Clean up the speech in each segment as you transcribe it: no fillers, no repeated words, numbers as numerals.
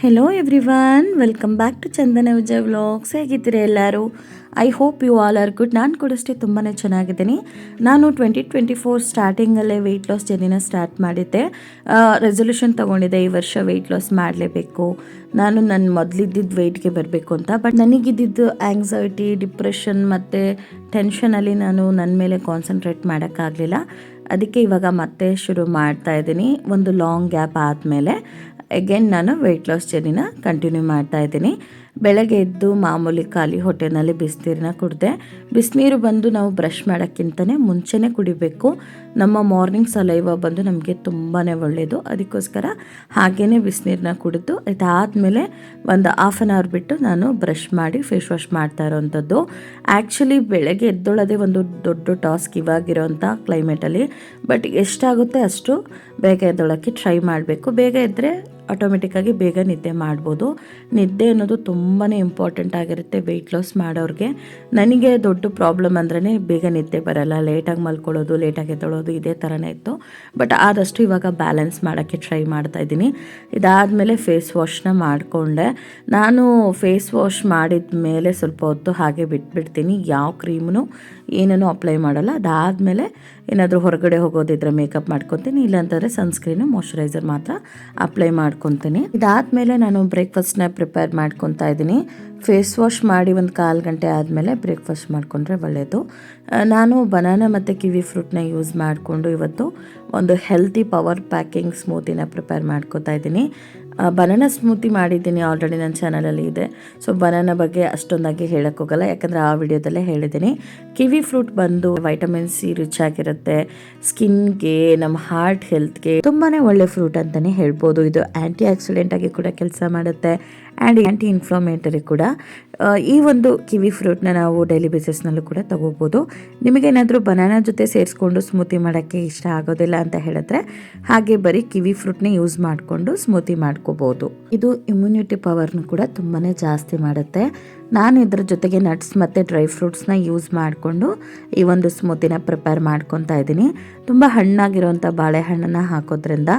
Hello everyone, welcome back to Chandana Vijay vlogs. ಹೇಗಿದ್ದೀರಾ ಎಲ್ಲರೂ? I hope you all are good. ನಾನು ಕೂಡ ಅಷ್ಟೇ ತುಂಬಾ ಚೆನ್ನಾಗಿದ್ದೀನಿ. ನಾನು 2024 ಸ್ಟಾರ್ಟಿಂಗಲ್ಲೇ ವೆಯ್ಟ್ ಲಾಸ್ ಜರ್ನಿನ ಸ್ಟಾರ್ಟ್ ಮಾಡಿದ್ದೆ. ರೆಸೊಲ್ಯೂಷನ್ ತೊಗೊಂಡಿದ್ದೆ, ಈ ವರ್ಷ ವೆಯ್ಟ್ ಲಾಸ್ ಮಾಡಲೇಬೇಕು, ನಾನು ನನ್ನ ಮೊದಲಿದ್ದಿದ್ದು ವೆಯ್ಟ್ಗೆ ಬರಬೇಕು ಅಂತ. ಬಟ್ ನನಗಿದ್ದಿದ್ದು ಆ್ಯಂಗ್ಸೈಟಿ, ಡಿಪ್ರೆಷನ್ ಮತ್ತು ಟೆನ್ಷನಲ್ಲಿ ನಾನು ನನ್ನ ಮೇಲೆ ಕಾನ್ಸಂಟ್ರೇಟ್ ಮಾಡೋಕ್ಕಾಗಲಿಲ್ಲ. ಅದಕ್ಕೆ ಇವಾಗ ಮತ್ತೆ ಶುರು ಮಾಡ್ತಾ ಇದ್ದೀನಿ. ಒಂದು ಲಾಂಗ್ ಗ್ಯಾಪ್ ಆದಮೇಲೆ ಅಗೇನ್ ನಾನು ವೆಯ್ಟ್ ಲಾಸ್ ಜರ್ನಿನ ಕಂಟಿನ್ಯೂ ಮಾಡ್ತಾ ಇದ್ದೀನಿ. ಬೆಳಗ್ಗೆ ಎದ್ದು ಮಾಮೂಲಿ ಖಾಲಿ ಹೊಟ್ಟೆನಲ್ಲಿ ಬಿಸಿನೀರನ್ನ ಕುಡಿದೆ. ಬಿಸಿನೀರು ಬಂದು ನಾವು ಬ್ರಷ್ ಮಾಡೋಕ್ಕಿಂತಲೇ ಮುಂಚೆನೇ ಕುಡಿಬೇಕು. ನಮ್ಮ ಮಾರ್ನಿಂಗ್ ಸಲೈವ ಬಂದು ನಮಗೆ ತುಂಬಾ ಒಳ್ಳೆಯದು. ಅದಕ್ಕೋಸ್ಕರ ಹಾಗೇ ಬಿಸಿನೀರನ್ನ ಕುಡಿದು ಇದಾದಮೇಲೆ ಒಂದು ಹಾಫ್ ಆನ್ ಅವರ್ ಬಿಟ್ಟು ನಾನು ಬ್ರಷ್ ಮಾಡಿ ಫೇಸ್ ವಾಶ್ ಮಾಡ್ತಾ ಇರೋವಂಥದ್ದು. ಆ್ಯಕ್ಚುಲಿ ಬೆಳಗ್ಗೆ ಎದ್ದೊಳ್ಳೋದೇ ಒಂದು ದೊಡ್ಡ ಟಾಸ್ಕ್ ಇವಾಗಿರೋಂಥ ಕ್ಲೈಮೇಟಲ್ಲಿ. ಬಟ್ ಎಷ್ಟಾಗುತ್ತೆ ಅಷ್ಟು ಬೇಗ ಎದ್ದೊಳಕ್ಕೆ ಟ್ರೈ ಮಾಡಬೇಕು. ಬೇಗ ಎದ್ದರೆ ಆಟೋಮೆಟಿಕ್ಕಾಗಿ ಬೇಗ ನಿದ್ದೆ ಮಾಡ್ಬೋದು. ನಿದ್ದೆ ಅನ್ನೋದು ತುಂಬಾ ಇಂಪಾರ್ಟೆಂಟ್ ಆಗಿರುತ್ತೆ ವೆಯ್ಟ್ ಲಾಸ್ ಮಾಡೋರಿಗೆ. ನನಗೆ ದೊಡ್ಡ ಪ್ರಾಬ್ಲಮ್ ಅಂದ್ರೇ ಬೇಗ ನಿದ್ದೆ ಬರಲ್ಲ, ಲೇಟಾಗಿ ಮಲ್ಕೊಳ್ಳೋದು, ಲೇಟಾಗಿ ಎದ್ದೊಳೋದು, ಇದೇ ಥರನೇ ಇತ್ತು. ಬಟ್ ಆದಷ್ಟು ಇವಾಗ ಬ್ಯಾಲೆನ್ಸ್ ಮಾಡೋಕ್ಕೆ ಟ್ರೈ ಮಾಡ್ತಾಯಿದ್ದೀನಿ. ಇದಾದಮೇಲೆ ಫೇಸ್ ವಾಶ್ನ ಮಾಡಿಕೊಂಡೆ. ನಾನು ಫೇಸ್ ವಾಶ್ ಮಾಡಿದ ಮೇಲೆ ಸ್ವಲ್ಪ ಹೊತ್ತು ಹಾಗೆ ಬಿಟ್ಬಿಡ್ತೀನಿ. ಯಾವ ಕ್ರೀಮೂ ಏನೂ ಅಪ್ಲೈ ಮಾಡಲ್ಲ. ಅದಾದಮೇಲೆ ಏನಾದರೂ ಹೊರಗಡೆ ಹೋಗೋದಿದ್ರೆ ಮೇಕಪ್ ಮಾಡ್ಕೊತೀನಿ, ಇಲ್ಲಾಂತಂದರೆ ಸನ್ಸ್ಕ್ರೀನು, ಮಾಯ್ಶ್ಚರೈಸರ್ ಮಾತ್ರ ಅಪ್ಲೈ ಮಾಡ್ಕೊತೀನಿ. ಇದಾದಮೇಲೆ ನಾನು ಬ್ರೇಕ್ಫಾಸ್ಟ್ನ ಪ್ರಿಪೇರ್ ಮಾಡ್ಕೊತಾ ಇದ್ದೀನಿ. ಫೇಸ್ ವಾಶ್ ಮಾಡಿ ಒಂದು 1/4 ಗಂಟೆ ಆದಮೇಲೆ ಬ್ರೇಕ್ಫಾಸ್ಟ್ ಮಾಡಿಕೊಂಡ್ರೆ ಒಳ್ಳೆಯದು. ನಾನು ಬನಾನಾ ಮತ್ತು ಕಿವಿ ಫ್ರೂಟ್ನ ಯೂಸ್ ಮಾಡಿಕೊಂಡು ಇವತ್ತು ಒಂದು ಹೆಲ್ತಿ ಪವರ್ ಪ್ಯಾಕಿಂಗ್ ಸ್ಮೂತಿನ ಪ್ರಿಪೇರ್ ಮಾಡ್ಕೊತಾ ಇದ್ದೀನಿ. ಬನಾನಾ ಸ್ಮೂತಿ ಮಾಡಿದ್ದೀನಿ, ಆಲ್ರೆಡಿ ನನ್ನ ಚಾನಲಲ್ಲಿ ಇದೆ. ಸೊ ಬನಾನಾ ಬಗ್ಗೆ ಅಷ್ಟೊಂದಾಗಿ ಹೇಳೋಕ್ಕೋಗಲ್ಲ, ಯಾಕಂದರೆ ಆ ವಿಡಿಯೋದಲ್ಲೇ ಹೇಳಿದ್ದೀನಿ. ಕಿವಿ ಫ್ರೂಟ್ ಬಂದು ವೈಟಮಿನ್ ಸಿ ರಿಚ್ ಆಗಿರುತ್ತೆ. ಸ್ಕಿನ್ಗೆ, ನಮ್ಮ ಹಾರ್ಟ್ ಹೆಲ್ತ್ಗೆ ತುಂಬಾ ಒಳ್ಳೆ ಫ್ರೂಟ್ ಅಂತಲೇ ಹೇಳ್ಬೋದು. ಇದು ಆ್ಯಂಟಿ ಆಕ್ಸಿಡೆಂಟ್ ಆಗಿ ಕೂಡ ಕೆಲಸ ಮಾಡುತ್ತೆ ಆ್ಯಂಡ್ ಆ್ಯಂಟಿ ಇನ್ಫ್ಲಮೇಟರಿ ಕೂಡ. ಈ ಒಂದು ಕಿವಿ ಫ್ರೂಟ್ನ ನಾವು ಡೈಲಿ ಬೇಸಿಸ್ನಲ್ಲೂ ಕೂಡ ತಗೋಬೋದು. ನಿಮಗೇನಾದರೂ ಬನಾನಾ ಜೊತೆ ಸೇರಿಸ್ಕೊಂಡು ಸ್ಮೂತಿ ಮಾಡೋಕ್ಕೆ ಇಷ್ಟ ಆಗೋದಿಲ್ಲ ಅಂತ ಹೇಳಿದ್ರೆ ಹಾಗೆ ಬರೀ ಕಿವಿ ಫ್ರೂಟ್ನೇ ಯೂಸ್ ಮಾಡಿಕೊಂಡು ಸ್ಮೂತಿ ಮಾಡ್ಕೋಬೋದು. ಇದು ಇಮ್ಯುನಿಟಿ ಪವರ್ನು ಕೂಡ ತುಂಬಾ ಜಾಸ್ತಿ ಮಾಡುತ್ತೆ. ನಾನು ಇದ್ರ ಜೊತೆಗೆ ನಟ್ಸ್ ಮತ್ತು ಡ್ರೈ ಫ್ರೂಟ್ಸ್ನ ಯೂಸ್ ಮಾಡಿಕೊಂಡು ಈ ಒಂದು ಸ್ಮೂತಿನ ಪ್ರಿಪೇರ್ ಮಾಡ್ಕೊತಾ ಇದ್ದೀನಿ. ತುಂಬ ಹಣ್ಣಾಗಿರೋಂಥ ಬಾಳೆಹಣ್ಣನ್ನು ಹಾಕೋದ್ರಿಂದ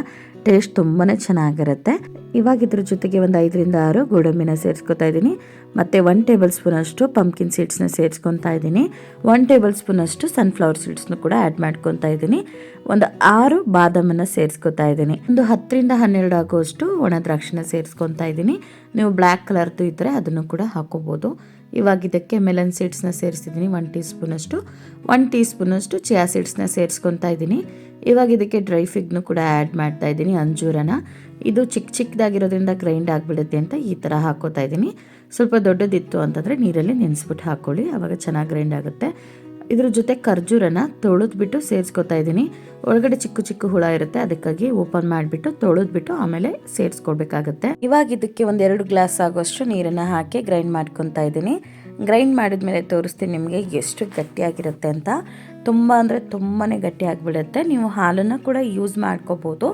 ಟೇಸ್ಟ್ ತುಂಬಾ ಚೆನ್ನಾಗಿರುತ್ತೆ. ಇವಾಗ ಇದ್ರ ಜೊತೆಗೆ ಒಂದು 5ರಿಂದ 6 ಗೋಡಂಬಿನ ಸೇರಿಸ್ಕೊತಾ ಇದ್ದೀನಿ. ಮತ್ತು 1 ಟೇಬಲ್ ಸ್ಪೂನ್ ಅಷ್ಟು ಪಂಪ್ಕಿನ್ ಸೀಡ್ಸ್ನ ಸೇರಿಸ್ಕೊತಾ ಇದ್ದೀನಿ. 1 ಟೇಬಲ್ ಸ್ಪೂನ್ ಅಷ್ಟು ಸನ್ಫ್ಲವರ್ ಸೀಡ್ಸ್ನು ಕೂಡ ಆ್ಯಡ್ ಮಾಡ್ಕೊತಾ ಇದ್ದೀನಿ. ಒಂದು 6 ಬಾದಾಮನ್ನು ಸೇರಿಸ್ಕೊತಾ ಇದ್ದೀನಿ. ಒಂದು 10ರಿಂದ 12 ಆಗುವಷ್ಟು ಒಣ ದ್ರಾಕ್ಷಿನ ಸೇರಿಸ್ಕೊತಾ ಇದ್ದೀನಿ. ನೀವು ಬ್ಲ್ಯಾಕ್ ಕಲರ್ದು ಇದ್ದರೆ ಅದನ್ನು ಕೂಡ ಹಾಕೋಬೋದು. ಇವಾಗ ಇದಕ್ಕೆ ಮೆಲನ್ ಸೀಡ್ಸ್ನ ಸೇರಿಸಿದ್ದೀನಿ 1 ಟೀ ಸ್ಪೂನಷ್ಟು. 1 ಟೀ ಸ್ಪೂನಷ್ಟು ಚಿಯಾ ಸೀಡ್ಸ್ನ ಸೇರಿಸ್ಕೊತಾ ಇದ್ದೀನಿ. ಇವಾಗ ಇದಕ್ಕೆ ಡ್ರೈ ಫಿಗ್ನು ಕೂಡ ಆ್ಯಡ್ ಮಾಡ್ತಾ ಇದ್ದೀನಿ, ಅಂಜೂರನ. ಇದು ಚಿಕ್ಕದಾಗಿರೋದ್ರಿಂದ ಗ್ರೈಂಡ್ ಆಗಿಬಿಡುತ್ತೆ ಅಂತ ಈ ಥರ ಹಾಕೋತಾ ಇದ್ದೀನಿ. ಸ್ವಲ್ಪ ದೊಡ್ಡದಿತ್ತು ಅಂತಂದರೆ ನೀರಲ್ಲಿ ನೆನೆಸ್ಬಿಟ್ಟು ಹಾಕ್ಕೊಳ್ಳಿ, ಆವಾಗ ಚೆನ್ನಾಗಿ ಗ್ರೈಂಡ್ ಆಗುತ್ತೆ. ಇದ್ರ ಜೊತೆ ಖರ್ಜೂರನ ತೊಳೆದ್ಬಿಟ್ಟು ಸೇರಿಸ್ಕೊತಾ ಇದ್ದೀನಿ. ಒಳಗಡೆ ಚಿಕ್ಕ ಹುಳ ಇರುತ್ತೆ, ಅದಕ್ಕಾಗಿ ಓಪನ್ ಮಾಡಿಬಿಟ್ಟು ತೊಳೆದ್ಬಿಟ್ಟು ಆಮೇಲೆ ಸೇರಿಸ್ಕೊಳ್ಬೇಕಾಗತ್ತೆ. ಇವಾಗ ಇದಕ್ಕೆ ಒಂದು 2 ಗ್ಲಾಸ್ ಆಗೋಷ್ಟು ನೀರನ್ನು ಹಾಕಿ ಗ್ರೈಂಡ್ ಮಾಡ್ಕೊತಾ ಇದ್ದೀನಿ. ಗ್ರೈಂಡ್ ಮಾಡಿದ್ಮೇಲೆ ತೋರಿಸ್ತೀನಿ ನಿಮಗೆ ಎಷ್ಟು ಗಟ್ಟಿಯಾಗಿರುತ್ತೆ ಅಂತ. ತುಂಬ ಅಂದರೆ ತುಂಬಾ ಗಟ್ಟಿ ಆಗಿಬಿಡುತ್ತೆ. ನೀವು ಹಾಲನ್ನು ಕೂಡ ಯೂಸ್ ಮಾಡ್ಕೋಬೋದು.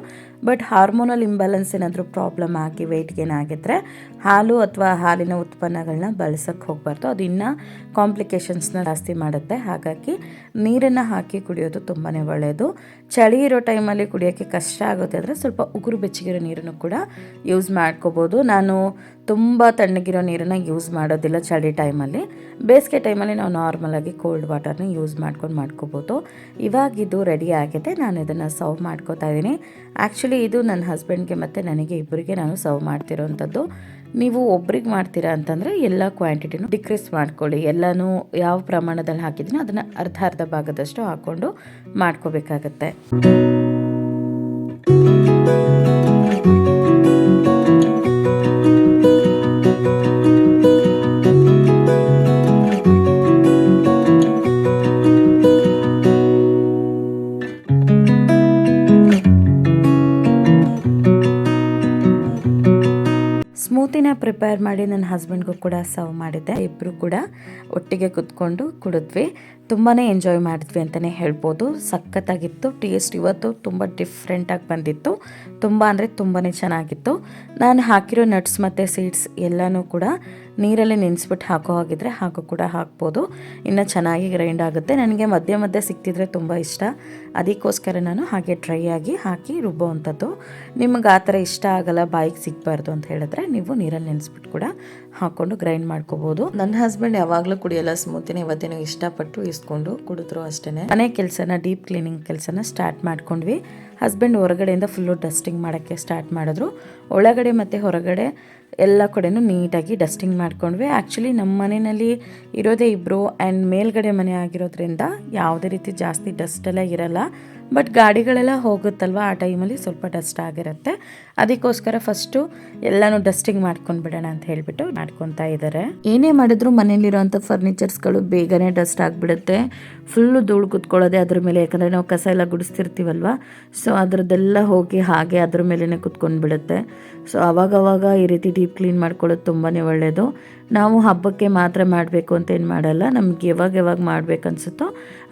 ಬಟ್ ಹಾರ್ಮೋನಲ್ ಇಂಬ್ಯಾಲೆನ್ಸ್ ಏನಾದರೂ ಪ್ರಾಬ್ಲಮ್ ಆಗಿ ವೆಯ್ಟ್ ಗೇನ್ ಆಗಿದ್ರೆ ಹಾಲು ಅಥವಾ ಹಾಲಿನ ಉತ್ಪನ್ನಗಳನ್ನ ಬಳಸೋಕ್ಕೆ ಹೋಗಬಾರ್ದು, ಅದು ಇನ್ನೂ ಕಾಂಪ್ಲಿಕೇಶನ್ಸ್ನ ಜಾಸ್ತಿ ಮಾಡುತ್ತೆ. ಹಾಗಾಗಿ ನೀರನ್ನು ಹಾಕಿ ಕುಡಿಯೋದು ತುಂಬಾ ಒಳ್ಳೆಯದು. ಚಳಿ ಇರೋ ಟೈಮಲ್ಲಿ ಕುಡಿಯೋಕ್ಕೆ ಕಷ್ಟ ಆಗುತ್ತೆ ಅಂದರೆ ಸ್ವಲ್ಪ ಉಗುರು ಬೆಚ್ಚಗಿರೋ ನೀರನ್ನು ಕೂಡ ಯೂಸ್ ಮಾಡ್ಕೋಬೋದು. ನಾನು ತುಂಬ ತಣ್ಣಗಿರೋ ನೀರನ್ನು ಯೂಸ್ ಮಾಡೋದಿಲ್ಲ ಚಳಿ ಟೈಮಲ್ಲಿ. ಬೇಸಿಗೆ ಟೈಮಲ್ಲಿ ನಾವು ನಾರ್ಮಲಾಗಿ ಕೋಲ್ಡ್ ವಾಟರ್ನ ಯೂಸ್ ಮಾಡ್ಕೋಬೋದು. ಇವಾಗ ಇದು ರೆಡಿ ಆಗಿದೆ. ನಾನು ಇದನ್ನು ಸರ್ವ್ ಮಾಡ್ಕೋತಾ ಇದ್ದೀನಿ. ಆ್ಯಕ್ಚುಲಿ ಇದು ನನ್ನ ಹಸ್ಬೆಂಡ್ಗೆ ಮತ್ತು ನನಗೆ ಇಬ್ಬರಿಗೆ ನಾನು ಸರ್ವ್ ಮಾಡ್ತಿರೋವಂಥದ್ದು. ನೀವು ಒಬ್ರಿಗೆ ಮಾಡ್ತೀರಾ ಅಂತಂದರೆ ಎಲ್ಲ ಕ್ವಾಂಟಿಟಿನೂ ಡಿಕ್ರೀಸ್ ಮಾಡ್ಕೊಳ್ಳಿ. ಎಲ್ಲನೂ ಯಾವ ಪ್ರಮಾಣದಲ್ಲಿ ಹಾಕಿದ್ದೀನೋ ಅದನ್ನು ಅರ್ಧ ಭಾಗದಷ್ಟು ಹಾಕ್ಕೊಂಡು ಮಾಡ್ಕೋಬೇಕಾಗತ್ತೆ. ಸ್ಮೂತಿನ ಪ್ರಿಪೇರ್ ಮಾಡಿ ನನ್ನ ಹಸ್ಬೆಂಡ್ಗೂ ಕೂಡ ಸರ್ವ್ ಮಾಡಿದ್ದೆ. ಇಬ್ಬರು ಕೂಡ ಒಟ್ಟಿಗೆ ಕುತ್ಕೊಂಡು ಕುಡಿದ್ವಿ. ತುಂಬಾ ಎಂಜಾಯ್ ಮಾಡಿದ್ವಿ ಅಂತಲೇ ಹೇಳ್ಬೋದು. ಸಖತ್ತಾಗಿತ್ತು. ಟೇಸ್ಟ್ ಇವತ್ತು ತುಂಬ ಡಿಫ್ರೆಂಟಾಗಿ ಬಂದಿತ್ತು. ತುಂಬ ಅಂದರೆ ತುಂಬಾ ಚೆನ್ನಾಗಿತ್ತು. ನಾನು ಹಾಕಿರೋ ನಟ್ಸ್ ಮತ್ತು ಸೀಡ್ಸ್ ಎಲ್ಲನೂ ಕೂಡ ನೀರಲ್ಲಿ ನೆನೆಸ್ಬಿಟ್ಟು ಹಾಕೋ ಹಾಗಿದ್ರೆ ಹಾಗೂ ಕೂಡ ಹಾಕ್ಬೋದು. ಇನ್ನು ಚೆನ್ನಾಗಿ ಗ್ರೈಂಡ್ ಆಗುತ್ತೆ. ನನಗೆ ಮಧ್ಯೆ ಮಧ್ಯೆ ಸಿಕ್ತಿದ್ರೆ ತುಂಬ ಇಷ್ಟ. ಅದಕ್ಕೋಸ್ಕರ ನಾನು ಹಾಗೆ ಡ್ರೈ ಆಗಿ ಹಾಕಿ ರುಬ್ಬೋವಂಥದ್ದು. ನಿಮಗೆ ಆ ಥರ ಇಷ್ಟ ಆಗಲ್ಲ, ಬಾಯಿಗೆ ಸಿಗಬಾರ್ದು ಅಂತ ಹೇಳಿದ್ರೆ ನೀವು ನೀರಲ್ಲಿ ನೆನೆಸ್ಬಿಟ್ಟು ಕೂಡ ಹಾಕ್ಕೊಂಡು ಗ್ರೈಂಡ್ ಮಾಡ್ಕೋಬೋದು. ನನ್ನ ಹಸ್ಬೆಂಡ್ ಯಾವಾಗಲೂ ಕುಡಿಯೋಲ್ಲ ಸ್ಮೂತಿನ, ಇವತ್ತೇನು ಇಷ್ಟಪಟ್ಟು ಇಸ್ಕೊಂಡು ಕುಡಿದ್ರು ಅಷ್ಟೇ. ಮನೆ ಕೆಲಸನ, ಡೀಪ್ ಕ್ಲೀನಿಂಗ್ ಕೆಲಸನ ಸ್ಟಾರ್ಟ್ ಮಾಡ್ಕೊಂಡ್ವಿ. ಹಸ್ಬೆಂಡ್ ಹೊರಗಡೆಯಿಂದ ಫುಲ್ಲು ಡಸ್ಟಿಂಗ್ ಮಾಡೋಕ್ಕೆ ಸ್ಟಾರ್ಟ್ ಮಾಡಿದ್ರು. ಒಳಗಡೆ ಮತ್ತು ಹೊರಗಡೆ ಎಲ್ಲ ಕಡೆನೂ ನೀಟಾಗಿ ಡಸ್ಟಿಂಗ್ ಮಾಡ್ಕೊಂಡ್ವಿ. ಆ್ಯಕ್ಚುಲಿ ನಮ್ಮ ಮನೆಯಲ್ಲಿ ಇರೋದೇ ಇಬ್ಬರು ಆ್ಯಂಡ್ ಮೇಲ್ಗಡೆ ಮನೆ ಆಗಿರೋದ್ರಿಂದ ಯಾವುದೇ ರೀತಿ ಜಾಸ್ತಿ ಡಸ್ಟೆಲ್ಲ ಇರಲ್ಲ. ಬಟ್ ಗಾಡಿಗಳೆಲ್ಲ ಹೋಗುತ್ತಲ್ವ, ಆ ಟೈಮಲ್ಲಿ ಸ್ವಲ್ಪ ಡಸ್ಟ್ ಆಗಿರುತ್ತೆ. ಅದಕ್ಕೋಸ್ಕರ ಫಸ್ಟು ಎಲ್ಲನೂ ಡಸ್ಟಿಂಗ್ ಮಾಡ್ಕೊಂಡು ಬಿಡೋಣ ಅಂತ ಹೇಳಿಬಿಟ್ಟು ಮಾಡ್ಕೊತಾ ಇದ್ದಾರೆ. ಏನೇ ಮಾಡಿದ್ರು ಮನೇಲಿರೋಂಥ ಫರ್ನಿಚರ್ಸ್ಗಳು ಬೇಗನೆ ಡಸ್ಟ್ ಆಗಿಬಿಡುತ್ತೆ. ಫುಲ್ಲು ಧೂಳು ಕುತ್ಕೊಳ್ಳೋದೆ ಅದ್ರ ಮೇಲೆ, ಯಾಕಂದರೆ ನಾವು ಕಸ ಎಲ್ಲ ಗುಡಿಸ್ತಿರ್ತೀವಲ್ವ, ಸೊ ಅದರದ್ದೆಲ್ಲ ಹೋಗಿ ಹಾಗೆ ಅದ್ರ ಮೇಲೇ ಕುತ್ಕೊಂಡು ಬಿಡುತ್ತೆ. ಸೊ ಅವಾಗವಾಗ ಈ ರೀತಿ ಡೀಪ್ ಕ್ಲೀನ್ ಮಾಡ್ಕೊಳ್ಳೋದು ತುಂಬಾ ಒಳ್ಳೆಯದು. ನಾವು ಹಬ್ಬಕ್ಕೆ ಮಾತ್ರ ಮಾಡಬೇಕು ಅಂತ ಏನು ಮಾಡಲ್ಲ. ನಮ್ಗೆ ಯಾವಾಗ ಮಾಡಬೇಕನ್ಸುತ್ತೋ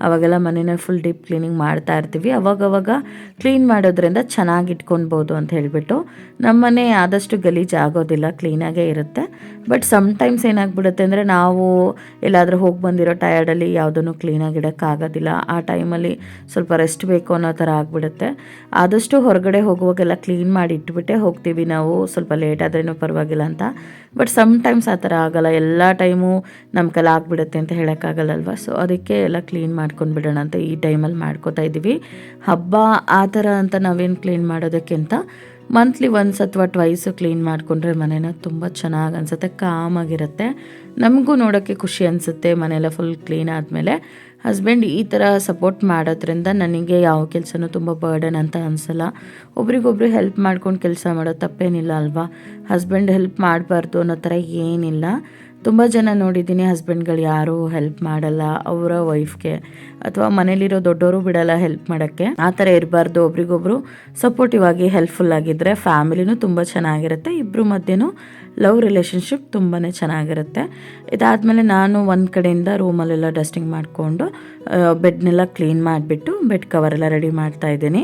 ಅವಾಗೆಲ್ಲ ಮನೇನ ಫುಲ್ ಡೀಪ್ ಕ್ಲೀನಿಂಗ್ ಮಾಡ್ತಾ ಇರ್ತೀವಿ. ಅವಾಗವಾಗ ಕ್ಲೀನ್ ಮಾಡೋದ್ರಿಂದ ಚೆನ್ನಾಗಿ ಇಟ್ಕೊಳ್ಬೋದು ಅಂತ ಹೇಳಿಬಿಟ್ಟು. ನಮ್ಮನೆ ಆದಷ್ಟು ಗಲೀಜು ಆಗೋದಿಲ್ಲ, ಕ್ಲೀನಾಗೇ ಇರುತ್ತೆ. ಬಟ್ ಸಮ್ಟೈಮ್ಸ್ ಏನಾಗ್ಬಿಡುತ್ತೆ ಅಂದರೆ ನಾವು ಎಲ್ಲಾದರೂ ಹೋಗಿ ಬಂದಿರೋ ಟಯರ್ಡಲ್ಲಿ ಯಾವುದನ್ನು ಕ್ಲೀನಾಗಿ ಇಡೋಕ್ಕಾಗೋದಿಲ್ಲ. ಆ ಟೈಮಲ್ಲಿ ಸ್ವಲ್ಪ ರೆಸ್ಟ್ ಬೇಕು ಅನ್ನೋ ಥರ ಆಗಿಬಿಡುತ್ತೆ. ಆದಷ್ಟು ಹೊರಗಡೆ ಹೋಗುವಾಗೆಲ್ಲ ಕ್ಲೀನ್ ಮಾಡಿ ಇಟ್ಬಿಟ್ಟೆ ಹೋಗ್ತೀವಿ ನಾವು, ಸ್ವಲ್ಪ ಲೇಟ್ ಆದ್ರೂ ಪರವಾಗಿಲ್ಲ ಅಂತ. ಬಟ್ ಸಮ್ಟೈಮ್ಸ್ ಆ ಥರ ಆಗೋಲ್ಲ. ಎಲ್ಲ ಟೈಮು ನಮ್ಮ ಕೈಲಿ ಆಗಿಬಿಡುತ್ತೆ ಅಂತ ಹೇಳೋಕ್ಕಾಗಲ್ಲಲ್ವ. ಸೊ ಅದಕ್ಕೆ ಎಲ್ಲ ಕ್ಲೀನ್ ಮಾಡ್ಕೊಂಡು ಬಿಡೋಣ ಅಂತ ಈ ಟೈಮಲ್ಲಿ ಮಾಡ್ಕೋತಾ ಇದ್ದೀವಿ. ಹಬ್ಬ ಆ ಥರ ಅಂತ ನಾವೇನು ಕ್ಲೀನ್ ಮಾಡೋದಕ್ಕಿಂತ ಮಂತ್ಲಿ ಒನ್ಸ್ ಅಥವಾ ಟ್ವೈಸು ಕ್ಲೀನ್ ಮಾಡಿಕೊಂಡ್ರೆ ಮನೇನ ತುಂಬ ಚೆನ್ನಾಗಿ ಅನಿಸುತ್ತೆ, ಕಾಮಾಗಿರುತ್ತೆ. ನಮಗೂ ನೋಡೋಕ್ಕೆ ಖುಷಿ ಅನಿಸುತ್ತೆ ಮನೆಯೆಲ್ಲ ಫುಲ್ ಕ್ಲೀನ್ ಆದಮೇಲೆ. ಹಸ್ಬೆಂಡ್ ಈ ಥರ ಸಪೋರ್ಟ್ ಮಾಡೋದ್ರಿಂದ ನನಗೆ ಯಾವ ಕೆಲಸನೂ ತುಂಬ ಬರ್ಡನ್ ಅಂತ ಅನಿಸಲ್ಲ. ಒಬ್ರಿಗೊಬ್ರು ಹೆಲ್ಪ್ ಮಾಡ್ಕೊಂಡು ಕೆಲಸ ಮಾಡೋದು ತಪ್ಪೇನಿಲ್ಲ ಅಲ್ವಾ. ಹಸ್ಬೆಂಡ್ ಹೆಲ್ಪ್ ಮಾಡಬಾರ್ದು ಅನ್ನೋ ಥರ ಏನಿಲ್ಲ. ತುಂಬ ಜನ ನೋಡಿದ್ದೀನಿ, ಹಸ್ಬೆಂಡ್ಗಳು ಯಾರೂ ಹೆಲ್ಪ್ ಮಾಡಲ್ಲ ಅವರ ವೈಫ್ಗೆ, ಅಥವಾ ಮನೇಲಿರೋ ದೊಡ್ಡವರು ಬಿಡಲ್ಲ ಹೆಲ್ಪ್ ಮಾಡೋಕ್ಕೆ. ಆ ಥರ ಇರಬಾರ್ದು. ಒಬ್ರಿಗೊಬ್ರು ಸಪೋರ್ಟಿವ್ ಆಗಿ ಹೆಲ್ಪ್ಫುಲ್ ಆಗಿದ್ದರೆ ಫ್ಯಾಮಿಲಿನೂ ತುಂಬ ಚೆನ್ನಾಗಿರುತ್ತೆ. ಇಬ್ಬರು ಮಧ್ಯೆನೂ ಲವ್ ರಿಲೇಷನ್ಶಿಪ್ ತುಂಬಾ ಚೆನ್ನಾಗಿರುತ್ತೆ. ಇದಾದಮೇಲೆ ನಾನು ಒಂದು ಕಡೆಯಿಂದ ರೂಮಲ್ಲೆಲ್ಲ ಡಸ್ಟಿಂಗ್ ಮಾಡಿಕೊಂಡು ಬೆಡ್ನೆಲ್ಲ ಕ್ಲೀನ್ ಮಾಡಿಬಿಟ್ಟು ಬೆಡ್ ಕವರೆಲ್ಲ ರೆಡಿ ಮಾಡ್ತಾ ಇದ್ದೀನಿ.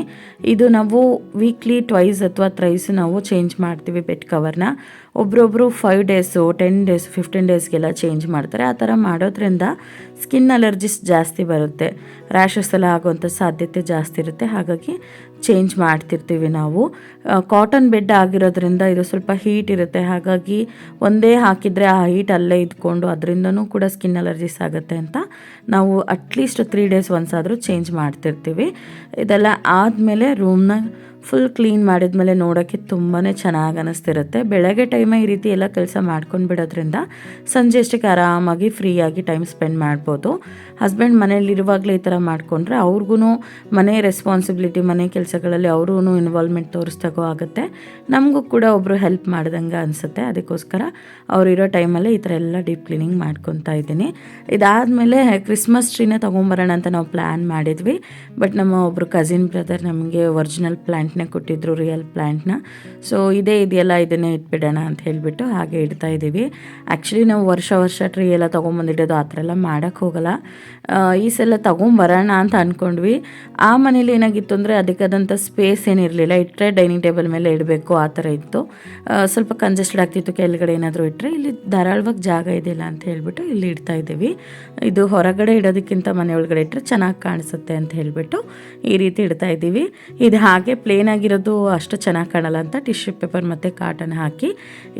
ಇದು ನಾವು ವೀಕ್ಲಿ ಟ್ವೈಸ್ ಅಥವಾ ಥ್ರೈಸ್ ನಾವು ಚೇಂಜ್ ಮಾಡ್ತೀವಿ ಬೆಡ್ ಕವರ್ನ. ಒಬ್ರೊಬ್ರು 5 ಡೇಸು 10 ಡೇಸ್ 15 ಡೇಸ್ಗೆಲ್ಲ ಚೇಂಜ್ ಮಾಡ್ತಾರೆ. ಆ ಥರ ಮಾಡೋದ್ರಿಂದ ಸ್ಕಿನ್ ಅಲರ್ಜಿಸ್ ಜಾಸ್ತಿ ಬರುತ್ತೆ, ರ್ಯಾಷಸ್ ಎಲ್ಲ ಆಗುವಂಥ ಸಾಧ್ಯತೆ ಜಾಸ್ತಿ ಇರುತ್ತೆ. ಹಾಗಾಗಿ ಚೇಂಜ್ ಮಾಡ್ತಿರ್ತೀವಿ ನಾವು. ಕಾಟನ್ ಬೆಡ್ ಆಗಿರೋದ್ರಿಂದ ಇದು ಸ್ವಲ್ಪ ಹೀಟ್ ಇರುತ್ತೆ. ಹಾಗಾಗಿ ಒಂದೇ ಹಾಕಿದರೆ ಆ ಹೀಟ್ ಅಲ್ಲೇ ಇದ್ಕೊಂಡು ಅದರಿಂದನೂ ಕೂಡ ಸ್ಕಿನ್ ಅಲರ್ಜಿಸ್ ಆಗುತ್ತೆ ಅಂತ ನಾವು ಅಟ್ಲೀಸ್ಟ್ 3 ಡೇಸ್ ಒನ್ಸ್ ಆದರೂ ಚೇಂಜ್ ಮಾಡ್ತಿರ್ತೀವಿ. ಇದೆಲ್ಲ ಆದಮೇಲೆ ರೂಮ್ನ ಫುಲ್ ಕ್ಲೀನ್ ಮಾಡಿದ್ಮೇಲೆ ನೋಡೋಕ್ಕೆ ತುಂಬಾ ಚೆನ್ನಾಗಿ ಅನ್ನಿಸ್ತಿರುತ್ತೆ. ಬೆಳಗ್ಗೆ ಟೈಮೇ ಈ ರೀತಿ ಎಲ್ಲ ಕೆಲಸ ಮಾಡ್ಕೊಂಡು ಬಿಡೋದ್ರಿಂದ ಸಂಜೆ ಅಷ್ಟಕ್ಕೆ ಆರಾಮಾಗಿ ಫ್ರೀಯಾಗಿ ಟೈಮ್ ಸ್ಪೆಂಡ್ ಮಾಡ್ಬೋದು. ಹಸ್ಬೆಂಡ್ ಮನೇಲಿರುವಾಗಲೇ ಈ ಥರ ಮಾಡಿಕೊಂಡ್ರೆ ಅವ್ರಿಗೂ ಮನೆ ರೆಸ್ಪಾನ್ಸಿಬಿಲಿಟಿ, ಮನೆ ಕೆಲಸಗಳಲ್ಲಿ ಅವ್ರೂ ಇನ್ವಾಲ್ವ್ಮೆಂಟ್ ತೋರಿಸ್ದಾಗೂ ಆಗುತ್ತೆ. ನಮಗೂ ಕೂಡ ಒಬ್ಬರು ಹೆಲ್ಪ್ ಮಾಡ್ದಂಗೆ ಅನಿಸುತ್ತೆ. ಅದಕ್ಕೋಸ್ಕರ ಅವರಿರೋ ಟೈಮಲ್ಲೇ ಈ ಥರ ಎಲ್ಲ ಡೀಪ್ ಕ್ಲೀನಿಂಗ್ ಮಾಡ್ಕೊತಾ ಇದ್ದೀನಿ. ಇದಾದಮೇಲೆ ಕ್ರಿಸ್ಮಸ್ ಟ್ರೀನ ತೊಗೊಂಬರೋಣ ಅಂತ ನಾವು ಪ್ಲ್ಯಾನ್ ಮಾಡಿದ್ವಿ. ಬಟ್ ನಮ್ಮ ಒಬ್ಬರು ಕಸಿನ್ ಬ್ರದರ್ ನಮಗೆ ಒರಿಜಿನಲ್ ಪ್ಲ್ಯಾಂಟ್ನ ಕೊಟ್ಟಿದ್ರು, ರಿಯಲ್ ಪ್ಲ್ಯಾಂಟ್ನ. ಸೊ ಇದೇ ಇದೆಯಲ್ಲ, ಇದನ್ನೇ ಇಟ್ಬಿಡೋಣ ಅಂತ ಹೇಳಿಬಿಟ್ಟು ಹಾಗೆ ಇಡ್ತಾ ಇದ್ದೀವಿ. ಆ್ಯಕ್ಚುಲಿ ನಾವು ವರ್ಷ ಟ್ರೀ ಎಲ್ಲ ತೊಗೊಂಬಂದಿಡೋದು ಆ ಥರ ಎಲ್ಲ ಮಾಡೋಕ್ಕೆ ಹೋಗಲ್ಲ. ಈ ಸಲ ತೊಗೊಂಬರೋಣ ಅಂತ ಅಂದ್ಕೊಂಡ್ವಿ. ಆ ಮನೇಲಿ ಏನಾಗಿತ್ತು ಅಂದರೆ ಅದಕ್ಕಾದಂಥ ಸ್ಪೇಸ್ ಏನಿರಲಿಲ್ಲ. ಇಟ್ಟರೆ ಡೈನಿಂಗ್ ಟೇಬಲ್ ಮೇಲೆ ಇಡಬೇಕು ಆ ಥರ ಇತ್ತು. ಸ್ವಲ್ಪ ಕಂಜೆಸ್ಟೆಡ್ ಆಗ್ತಿತ್ತು. ಕೆಳಗಡೆ ಏನಾದರೂ ಇಟ್ಟರೆ ಇಲ್ಲಿ ಧಾರಾಳವಾಗಿ ಜಾಗ ಇದೆಯಲ್ಲ ಅಂತ ಹೇಳ್ಬಿಟ್ಟು ಇಲ್ಲಿ ಇಡ್ತಾ ಇದ್ದೀವಿ. ಇದು ಹೊರಗಡೆ ಇಡೋದಕ್ಕಿಂತ ಮನೆ ಒಳಗಡೆ ಇಟ್ಟರೆ ಚೆನ್ನಾಗಿ ಕಾಣಿಸುತ್ತೆ ಅಂತ ಹೇಳಿಬಿಟ್ಟು ಈ ರೀತಿ ಇಡ್ತಾ ಇದ್ದೀವಿ. ಇದು ಹಾಗೆ ಪ್ಲೇನ್ ಆಗಿರೋದು ಅಷ್ಟು ಚೆನ್ನಾಗಿ ಕಾಣಲ್ಲ ಅಂತ ಟಿಶ್ಯೂ ಪೇಪರ್ ಮತ್ತು ಕಾಟನ್ ಹಾಕಿ